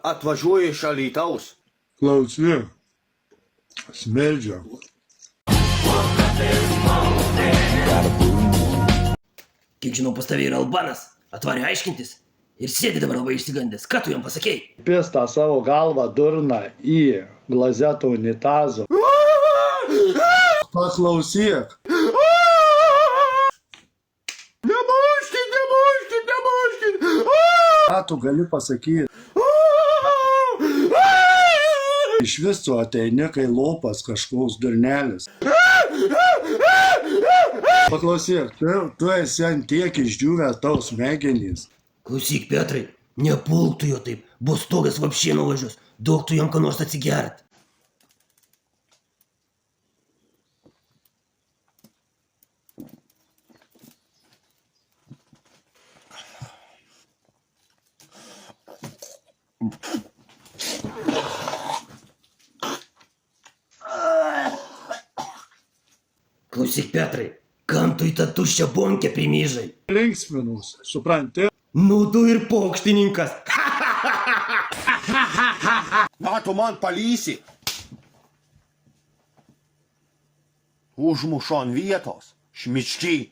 atvažiuoja iš Alytaus. Klausyk, smeldžia. Kiek žinau, pas tavę yra Albanas, atvarė aiškintis ir sėdi dabar labai išsigandęs. Ką tu jam pasakei? Pistą savo galvą durną į glazetą unitazą. Paklausyk. Nemuškit! Ką tu gali pasakyti? Iš viso ateini, kai lopas kažkoks durnelis. Paklausyk, tu esi ant tiek išdžiūvęs tau smegenys. Klausyk, Petrai, nepulk tu jo taip, bus stogas vapšė nuvažiuos, duok tu jam ką nors atsigert. Klausyk, Petrai, kam tu į tą tuščią bonkę primyžai? Linksminus, supranti? Nu tu ir pokštininkas. Na, tu man palysi. Užmušo ant vietos, šmiččiai.